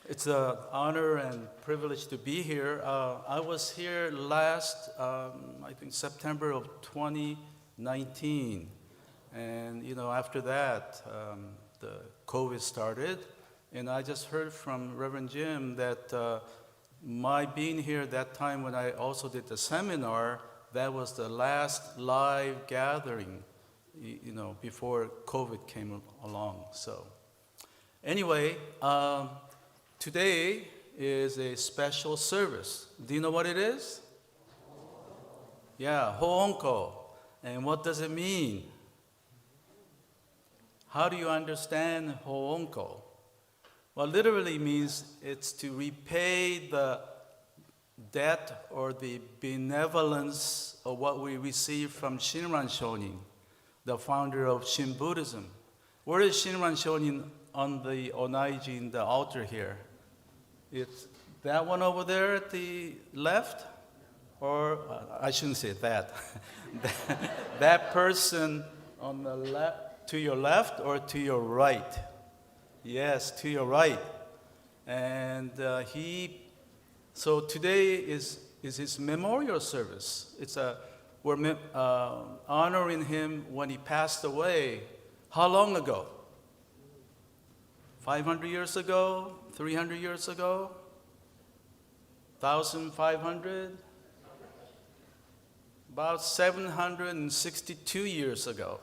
It's an honor and privilege to be here. I was here last, I think September of 2019. And, after that, the COVID started. And I just heard from Reverend Jim that my being here that time when I also did the seminar, that was the last live gathering, before COVID came along. So anyway, today is a special service. Do you know what it is? Yeah, Hō-onkō. And what does it mean? How do you understand Hō-onkō? Well, literally means it's to repay the debt or the benevolence of what we receive from Shinran Shonin, the founder of Shin Buddhism. Where is Shinran Shonin on the onaiji in the altar here? It's that one over there at the left? Or, I shouldn't say that. That person on the left, to your left or to your right? Yes, to your right. And so today is his memorial service. We're honoring him when he passed away. How long ago? 500 years ago? 300 years ago? 1,500? About 762 years ago.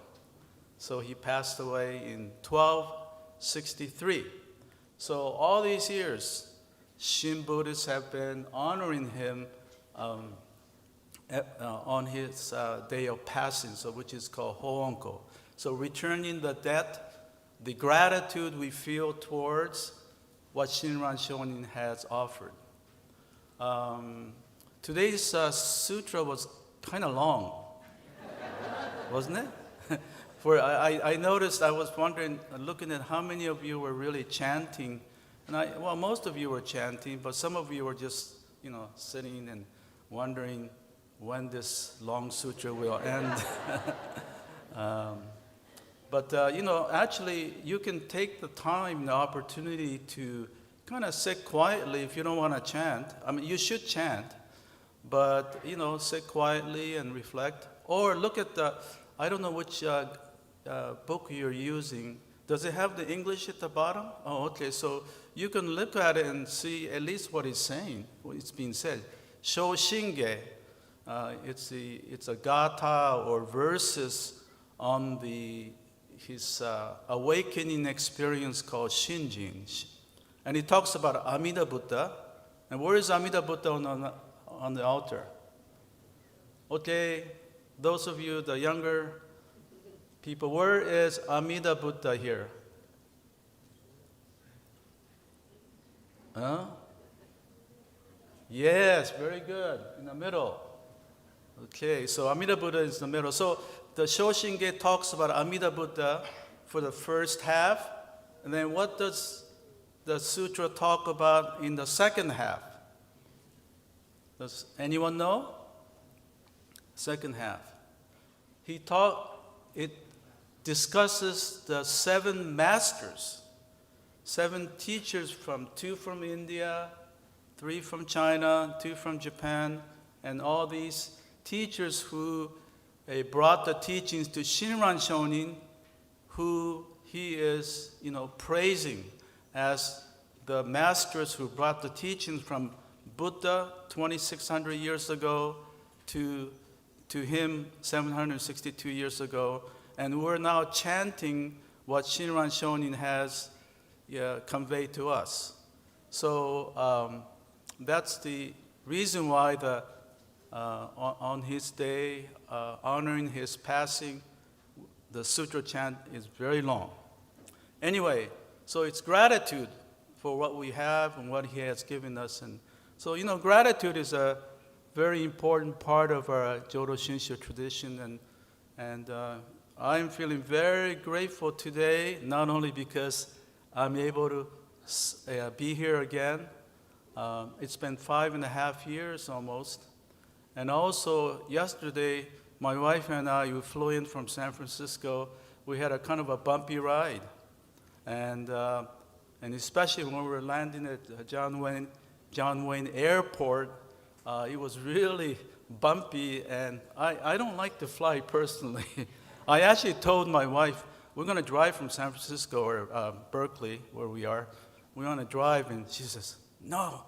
So he passed away in 1263. So all these years, Shin Buddhists have been honoring him on his day of passing, so which is called Hō-onkō. So returning the debt, the gratitude we feel towards what Shinran Shonin has offered. Today's sutra was kind of long, wasn't it? I noticed, I was wondering, looking at how many of you were really chanting. And most of you were chanting, but some of you were just, sitting and wondering when this long sutra will end. Actually, you can take the time, the opportunity to kind of sit quietly if you don't want to chant. I mean, you should chant, but, sit quietly and reflect. Or look at I don't know which book you're using. Does it have the English at the bottom? Oh, okay. So you can look at it and see at least what it's saying, what it's being said. Shōshinge, it's a gatha or verses on his awakening experience called Shinjin. And he talks about Amida Buddha. And where is Amida Buddha on the altar? Okay, those of you, the younger people, where is Amida Buddha here? Huh? Yes, very good. In the middle. Okay, so Amida Buddha is in the middle. So the Shōshinge talks about Amida Buddha for the first half. And then what does the sutra talk about in the second half? Does anyone know? Second half. It discusses the 7 masters, 7 teachers two from India, 3 from China, 2 from Japan, and all these teachers who brought the teachings to Shinran Shonin, who he is, praising as the masters who brought the teachings from Buddha 2,600 years ago to him 762 years ago. And we're now chanting what Shinran Shonin has conveyed to us. So that's the reason why on his day, honoring his passing, the sutra chant is very long. Anyway, so it's gratitude for what we have and what he has given us. And so, gratitude is a very important part of our Jodo Shinsho tradition. And I'm feeling very grateful today, not only because I'm able to be here again. It's been 5.5 years almost. And also, yesterday, my wife and I, we flew in from San Francisco. We had a kind of a bumpy ride. And And especially when we were landing at John Wayne Airport, it was really bumpy, and I don't like to fly personally. I actually told my wife, we're going to drive from San Francisco or Berkeley, where we are. We're going to drive, and she says, no,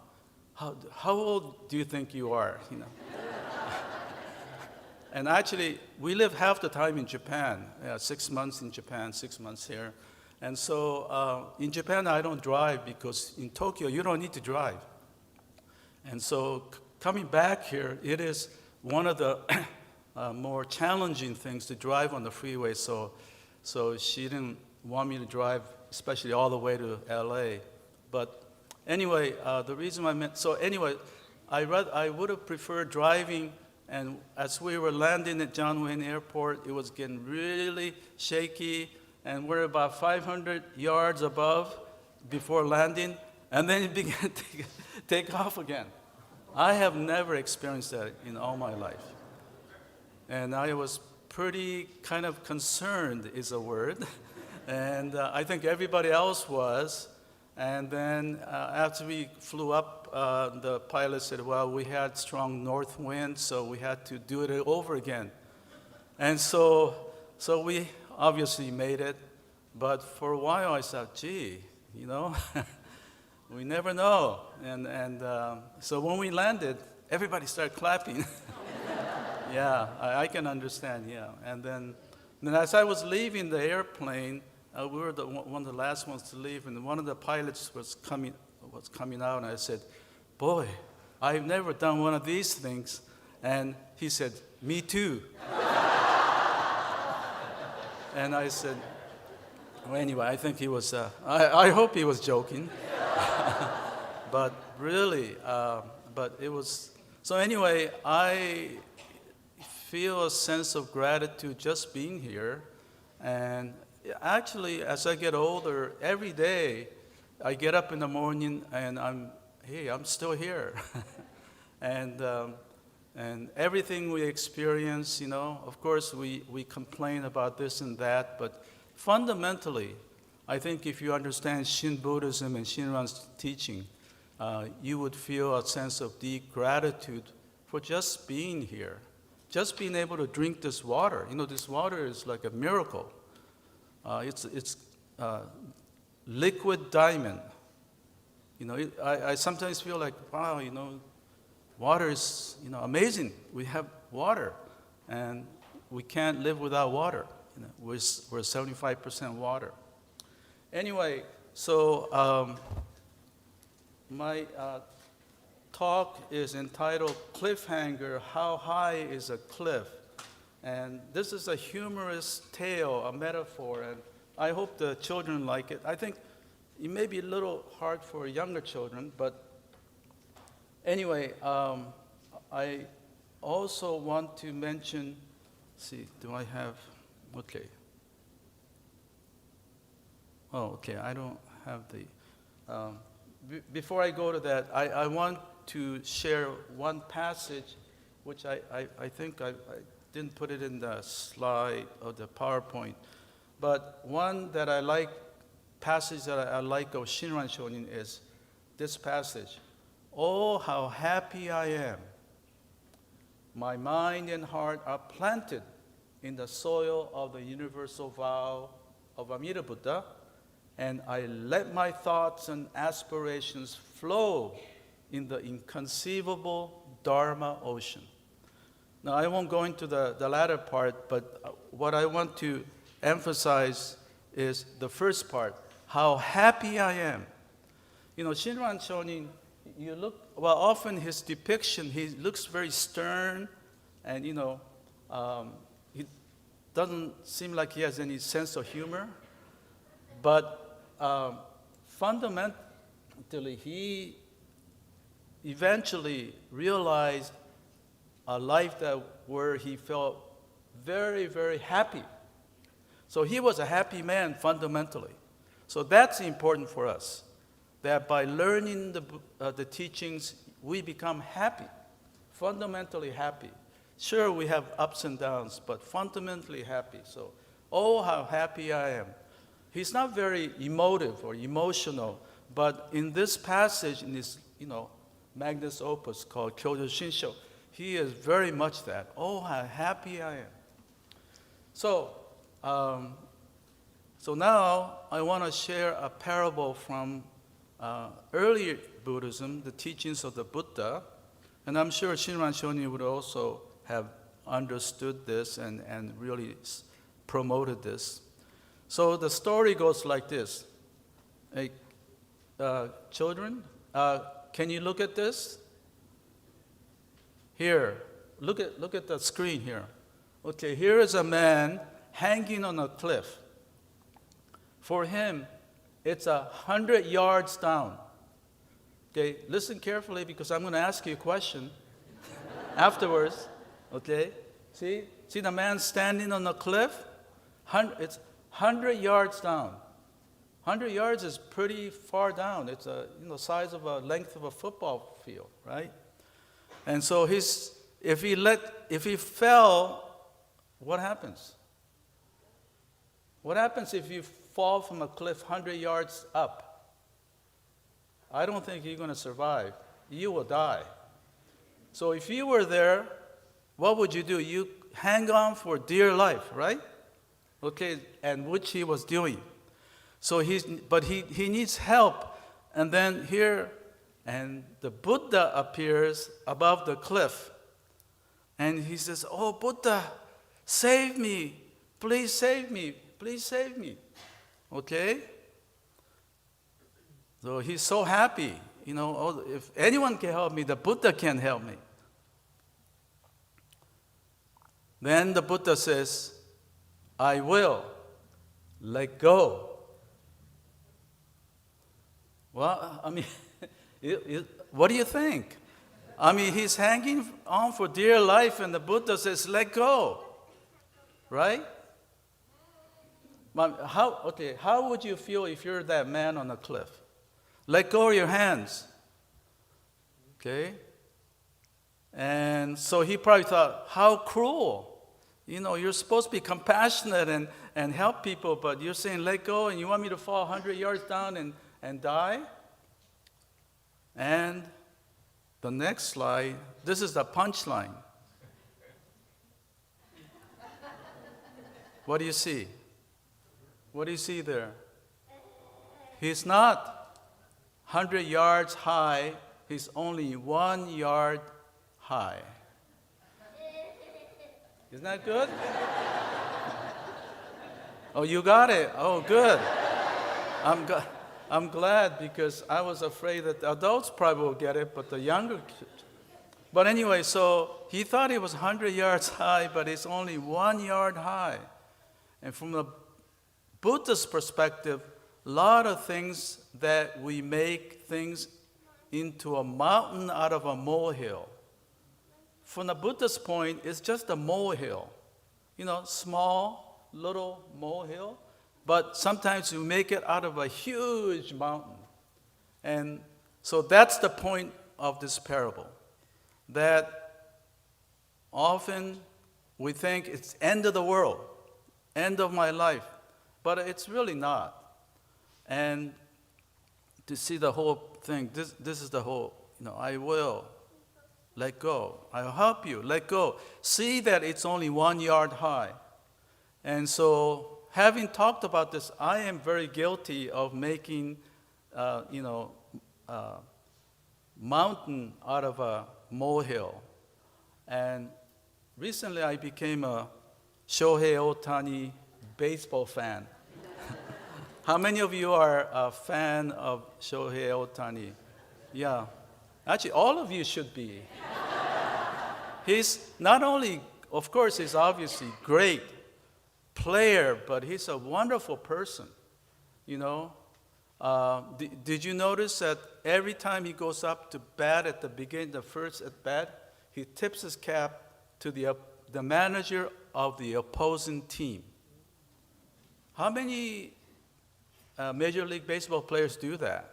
how old do you think you are? You know. And actually, we live half the time in Japan, 6 months in Japan, 6 months here. And so in Japan, I don't drive because in Tokyo, you don't need to drive. And so coming back here, it is one of the more challenging things to drive on the freeway. So she didn't want me to drive, especially all the way to LA. But anyway, the reason I would have preferred driving. And as we were landing at John Wayne Airport, it was getting really shaky, and we're about 500 yards above before landing, and then it began to take off again. I have never experienced that in all my life. And I was pretty kind of concerned, is a word, and I think everybody else was. And then after we flew up, the pilot said, well, we had strong north wind, so we had to do it over again. And so we obviously made it. But for a while, I thought, gee, you know, we never know. And so when we landed, everybody started clapping. Yeah, I can understand, yeah. And then as I was leaving the airplane, we were one of the last ones to leave, and one of the pilots was coming out, and I said, boy, I've never done one of these things. And he said, me too. And I said, well, anyway, I think he was, I hope he was joking. But really, but it was, so anyway, I feel a sense of gratitude just being here. And actually, as I get older, every day I get up in the morning and I'm still here. And everything we experience, you know, of course we complain about this and that, but fundamentally, I think if you understand Shin Buddhism and Shinran's teaching, you would feel a sense of deep gratitude for just being here, just being able to drink this water. You know, this water is like a miracle. It's liquid diamond. You know, I sometimes feel like, wow, you know, water is, you know, amazing. We have water, and we can't live without water. You know, we're 75% water. Anyway, so my talk is entitled Cliffhanger, How High is a Cliff? And this is a humorous tale, a metaphor, and I hope the children like it. I think it may be a little hard for younger children, but anyway, I also want to mention, see, do I have, okay. Oh, okay, I don't have the, before I go to that, I want to share one passage, which I think I didn't put it in the slide of the PowerPoint, but one that I like, passage that I like of Shinran Shonin is this passage. Oh, how happy I am. My mind and heart are planted in the soil of the universal vow of Amida Buddha, and I let my thoughts and aspirations flow in the inconceivable Dharma ocean. Now, I won't go into the latter part, but what I want to emphasize is the first part, how happy I am. You know, Shinran Shonin, you look, well, often his depiction, he looks very stern, and, you know, he doesn't seem like he has any sense of humor, but fundamentally, he eventually realized a life where he felt very, very happy. So he was a happy man fundamentally. So that's important for us, that by learning the teachings, we become happy, fundamentally happy. Sure, we have ups and downs, but fundamentally happy. So, oh, how happy I am. he's not very emotive or emotional, but in this passage, in this, magnus opus called Kyoto Shinsho, he is very much that. Oh, how happy I am. So now I want to share a parable from early Buddhism, the teachings of the Buddha, and I'm sure Shinran Shonin would also have understood this and really promoted this. So the story goes like this. Hey, children, can you look at this? Here, look at the screen here. Okay, here is a man hanging on a cliff. For him, it's 100 yards down. Okay, listen carefully because I'm going to ask you a question afterwards. Okay, see the man standing on the cliff? It's 100 yards down. 100 yards is pretty far down. It's size of a length of a football field, right? And so if he fell, what happens? What happens if you fall from a cliff 100 yards up? I don't think you're going to survive. You will die. So if you were there, what would you do? You hang on for dear life, right? Okay, and which he was doing. So he needs help. And then here, and the Buddha appears above the cliff. And he says, "Oh, Buddha, save me. Please save me. Please save me." Okay? So he's so happy. If anyone can help me, the Buddha can help me. Then the Buddha says, "I will. Let go." Well, what do you think? He's hanging on for dear life, and the Buddha says, "Let go." Right? How would you feel if you're that man on a cliff? Let go of your hands. Okay? And so he probably thought, how cruel. You're supposed to be compassionate and help people, but you're saying let go and you want me to fall 100 yards down and die? And the next slide, this is the punchline. What do you see? What do you see there? He's not 100 yards high, he's only 1 yard high. Isn't that good? Oh, you got it. Oh, good. I'm glad because I was afraid that the adults probably will get it, but the younger kids. But anyway, so he thought it was 100 yards high, but it's only 1 yard high. And from the Buddha's perspective, a lot of things that we make things into a mountain out of a molehill. From the Buddha's point, it's just a molehill. Small, little molehill. But sometimes we make it out of a huge mountain. And so that's the point of this parable. That often we think it's end of the world, end of my life. But it's really not. And to see the whole thing, this is the whole, I will. Let go. I'll help you. Let go. See that it's only 1 yard high. And so, having talked about this, I am very guilty of making, mountain out of a molehill. And recently I became a Shohei Ohtani baseball fan. How many of you are a fan of Shohei Ohtani? Yeah. Actually, all of you should be. He's not only, of course, he's obviously great player, but he's a wonderful person. Did you notice that every time he goes up to bat at the beginning, the first at bat, he tips his cap to the manager of the opposing team? How many Major League Baseball players do that?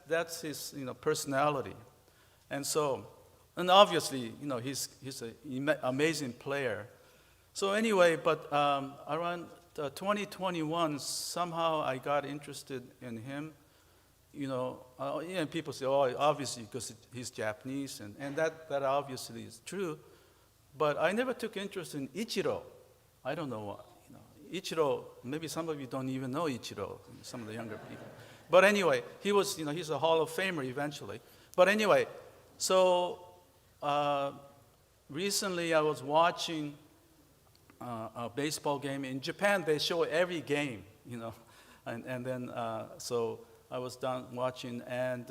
That's his personality, and obviously he's an amazing player. So anyway, but around 2021, somehow I got interested in him. People say, oh, obviously because he's Japanese, and that obviously is true. But I never took interest in Ichiro. I don't know what. Ichiro, maybe some of you don't even know Ichiro, some of the younger people. But anyway, he's a Hall of Famer eventually. But anyway, so recently I was watching a baseball game. In Japan, they show every game, and then so I was done watching, and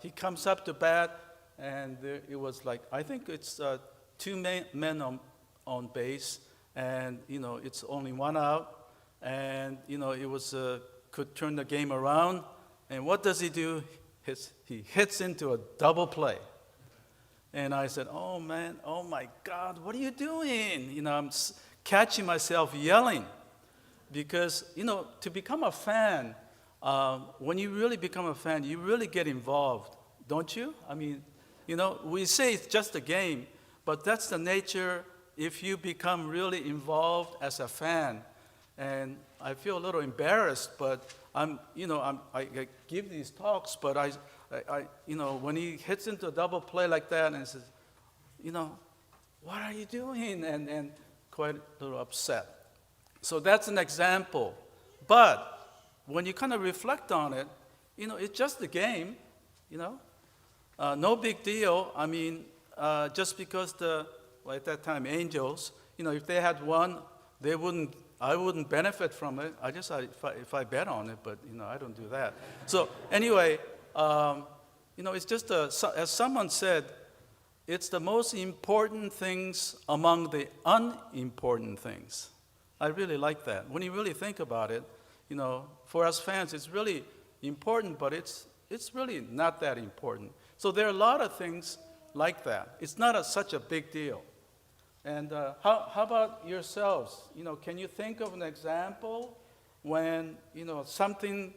he comes up to bat, and it was like, I think it's two men on base, and it's only one out, and it was could turn the game around, and what does he do? He hits into a double play. And I said, oh man, oh my God, what are you doing? I'm catching myself yelling, because to become a fan, when you really become a fan, you really get involved, don't you? I mean, we say it's just a game, but that's the nature if you become really involved as a fan. And I feel a little embarrassed, but I give these talks, but when he hits into a double play like that, and says, what are you doing? And quite a little upset. So that's an example. But when you kind of reflect on it, it's just a game, no big deal. I mean, just because at that time, Angels, if they had won, I wouldn't benefit from it. If I bet on it, but I don't do that. So anyway, it's just as someone said, it's the most important things among the unimportant things. I really like that. When you really think about it, for us fans, it's really important, but it's really not that important. So there are a lot of things like that. It's not such a big deal. And how about yourselves? Can you think of an example when, something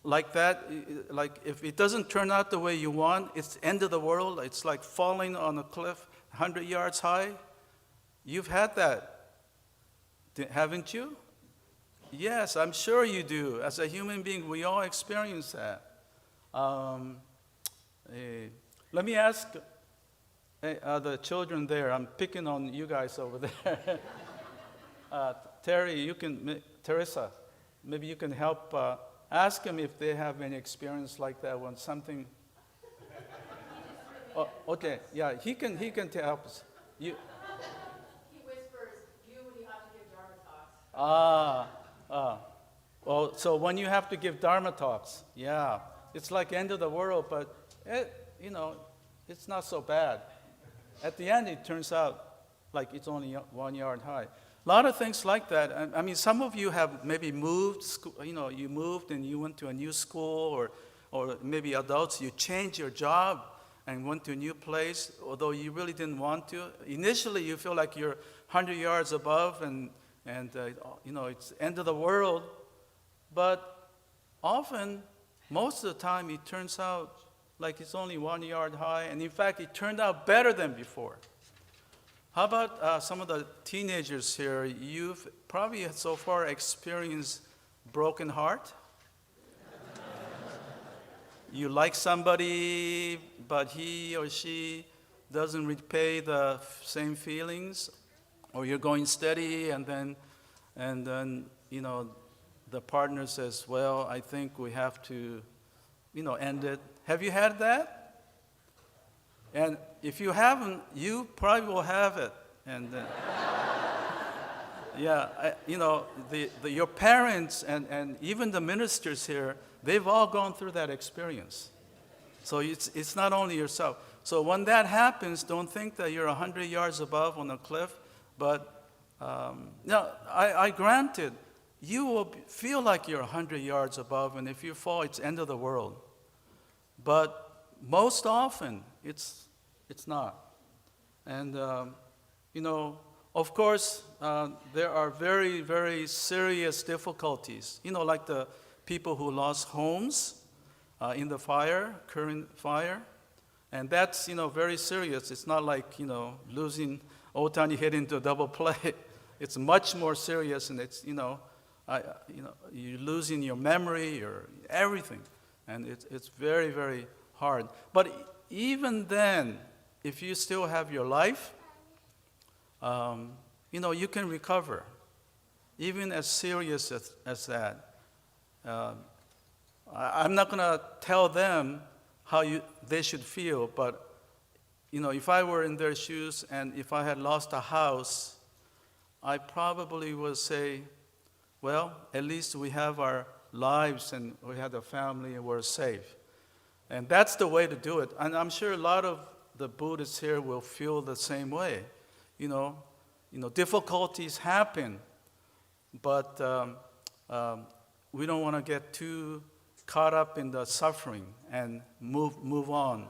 like that, like if it doesn't turn out the way you want, it's the end of the world, it's like falling on a cliff 100 yards high? You've had that, haven't you? Yes, I'm sure you do. As a human being, we all experience that. Let me ask the children there. I'm picking on you guys over there. Teresa, maybe you can help ask them if they have any experience like that when something. Oh, okay, yeah, he can help us. He whispers, "You when you have to give Dharma talks." Well, so when you have to give Dharma talks, yeah, it's like end of the world, but it's not so bad. At the end, it turns out like it's only 1 yard high. A lot of things like that. I mean, some of you have maybe moved, you moved and you went to a new school, or maybe adults, you changed your job and went to a new place, although you really didn't want to. Initially, you feel like you're 100 yards above and it's the end of the world. But often, most of the time, it turns out like it's only 1 yard high, and in fact, it turned out better than before. How about some of the teenagers here? You've probably so far experienced broken heart. You like somebody, but he or she doesn't repay the same feelings, or you're going steady, and then the partner says, "Well, I think we have to, end it." Have you had that? And if you haven't, you probably will have it. And your parents and even the ministers here, they've all gone through that experience. So it's not only yourself. So when that happens, don't think that you're 100 yards above on a cliff. But I granted, you will feel like you're 100 yards above, and if you fall, it's end of the world. But most often, it's not. And, of course, there are very, very serious difficulties. Like the people who lost homes in the current fire. And that's, very serious. It's not like, losing Otani hit into a double play. it's much more serious, and it's, you're losing your memory, your everything, and it's very, very hard. But even then, if you still have your life, you can recover, even as serious as that. I'm not going to tell them how they should feel, but if I were in their shoes and if I had lost a house, I probably would say, well, at least we have our lives and we have a family and we're safe. And that's the way to do it. And I'm sure a lot of the Buddhists here will feel the same way. Difficulties happen, but we don't want to get too caught up in the suffering and move on.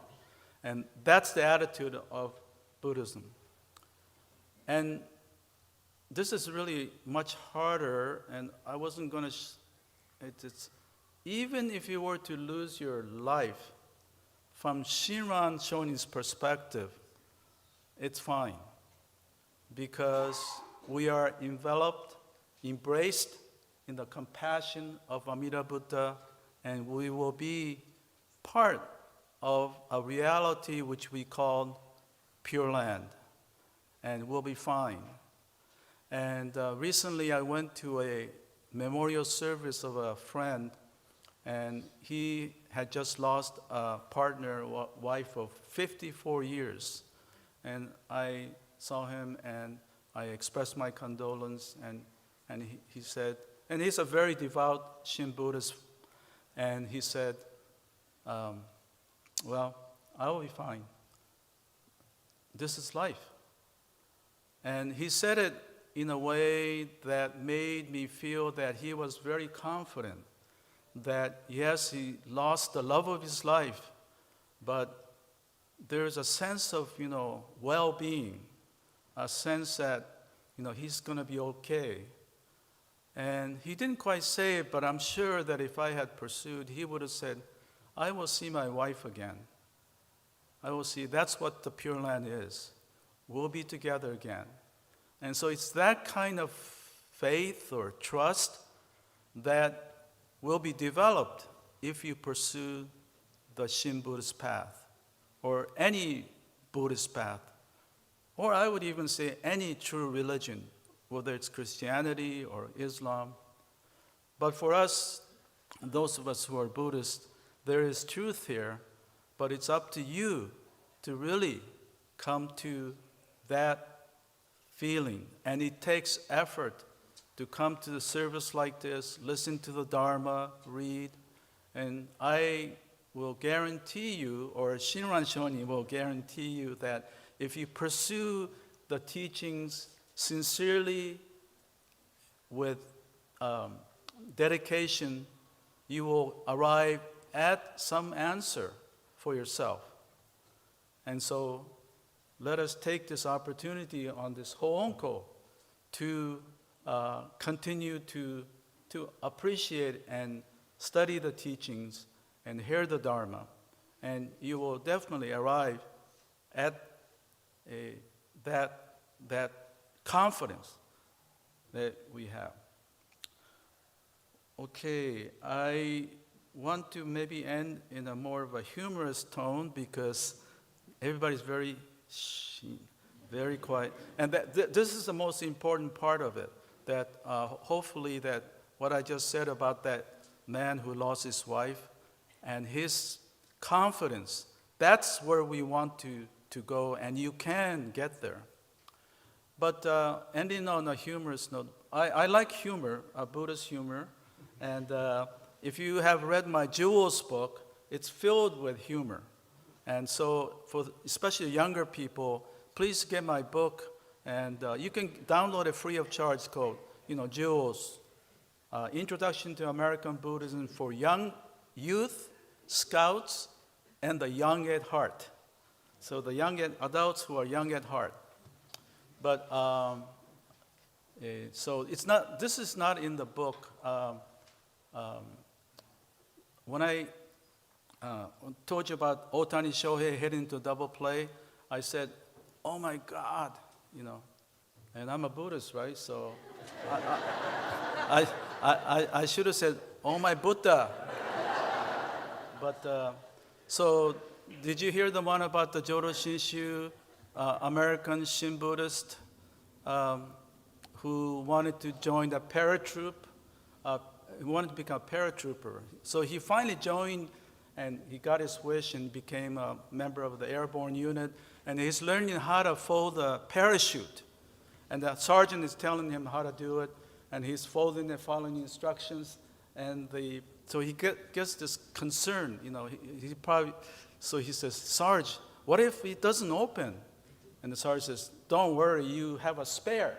And that's the attitude of Buddhism. And this is really much harder, and I wasn't going to... even if you were to lose your life, from Shinran Shonin's perspective, it's fine. Because we are enveloped, embraced in the compassion of Amida Buddha, and we will be part of a reality which we call Pure Land, and we'll be fine. And recently I went to a memorial service of a friend, and he had just lost a partner, wife of 54 years. And I saw him and I expressed my condolence, and he said, and he's a very devout Shin Buddhist, and he said, well, I will be fine. This is life. And he said it in a way that made me feel that he was very confident that, yes, he lost the love of his life, but there's a sense of, well-being, a sense that, he's going to be okay. And he didn't quite say it, but I'm sure that if I had pursued, he would have said, I will see my wife again. I will see, that's what the Pure Land is. We'll be together again. And so it's that kind of faith or trust that will be developed if you pursue the Shin Buddhist path, or any Buddhist path, or I would even say any true religion, whether it's Christianity or Islam. But for us, those of us who are Buddhists, there is truth here, but it's up to you to really come to that feeling. And it takes effort to come to the service like this, listen to the Dharma, read, and I will guarantee you, or Shinran Shonin will guarantee you, that if you pursue the teachings sincerely with dedication, you will arrive at some answer for yourself. And so let us take this opportunity on this Hō-onkō to continue to appreciate and study the teachings and hear the Dharma. And you will definitely arrive at that confidence that we have. Okay, I want to maybe end in a more of a humorous tone because everybody's very quiet. And this is the most important part of it, that hopefully that what I just said about that man who lost his wife and his confidence, that's where we want to go, and you can get there. But ending on a humorous note, I like humor, Buddhist humor, and if you have read my Jewels book, it's filled with humor. And so for especially younger people, please get my book, and you can download it free of charge. It's called, Jewels, Introduction to American Buddhism for Young Youth, Scouts, and the Young at Heart. So the young adults who are young at heart. But so it's not. This is not in the book. When I told you about Otani Shohei heading to double play, I said, "Oh my God, And I'm a Buddhist, right? So I should have said, "Oh my Buddha." But so, did you hear the one about the Jodo Shinshu, American Shin Buddhist, who wanted to join the paratroop? He wanted to become a paratrooper. So he finally joined, and he got his wish and became a member of the airborne unit. And he's learning how to fold a parachute. And the sergeant is telling him how to do it, and he's folding and following instructions. And so he gets this concern, he probably, so he says, "Sarge, what if it doesn't open?" And the sergeant says, "Don't worry, you have a spare,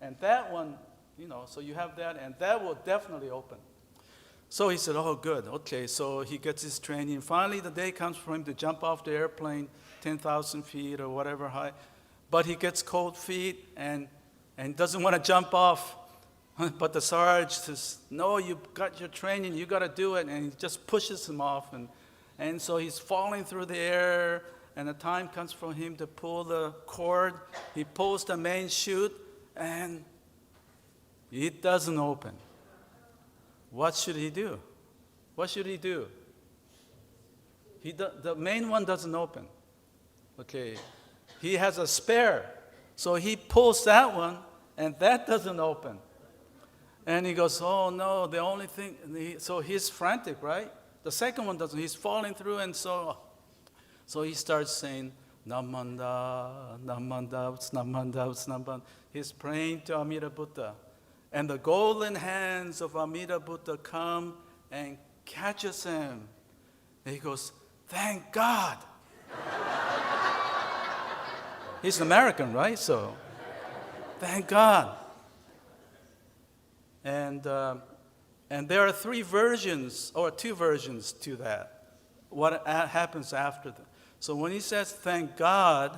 and that one, so you have that, and that will definitely open." So he said, "Oh, good, okay." So he gets his training. Finally, the day comes for him to jump off the airplane, 10,000 feet or whatever high. But he gets cold feet and doesn't want to jump off. But the sergeant says, "No, you got your training, you got to do it." And he just pushes him off. And so he's falling through the air, and the time comes for him to pull the cord. He pulls the main chute, and it doesn't open. What should he do? The main one doesn't open. Okay. He has a spare. So he pulls that one, and that doesn't open. And he goes, "Oh no, the only thing," so he's frantic, right? The second one doesn't, he's falling through, and so he starts saying, "Namanda, Namanda, Namanda, Namanda." He's praying to Amida Buddha. And the golden hands of Amida Buddha come and catches him. And he goes, "Thank God." He's American, right? So, thank God. And there are two versions to that. What happens after that? So when he says "thank God,"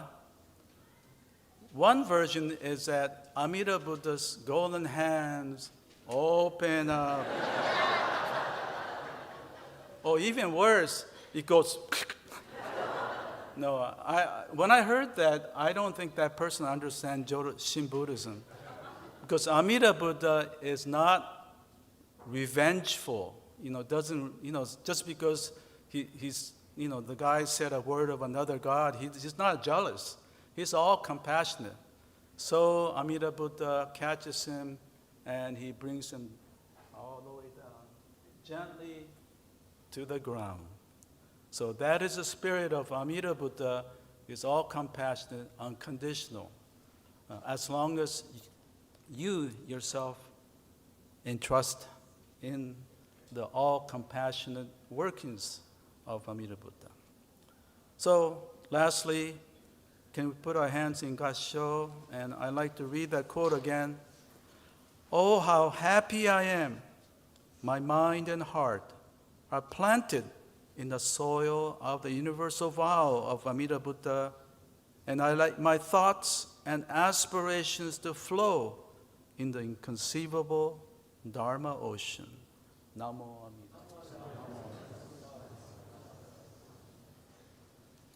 one version is that Amida Buddha's golden hands open up. Or even worse, it goes. No, when I heard that, I don't think that person understands Shin Buddhism. Because Amida Buddha is not revengeful, just because he's, the guy said a word of another god, he's not jealous. He's all compassionate. So Amida Buddha catches him, and he brings him all the way down, gently to the ground. So that is the spirit of Amida Buddha, is all compassionate, unconditional. As long as you yourself entrust in the all compassionate workings of Amida Buddha. So lastly, can we put our hands in Gassho? And I'd like to read that quote again. "Oh, how happy I am! My mind and heart are planted in the soil of the universal vow of Amida Buddha, and I like my thoughts and aspirations to flow in the inconceivable Dharma ocean." Namo Amida.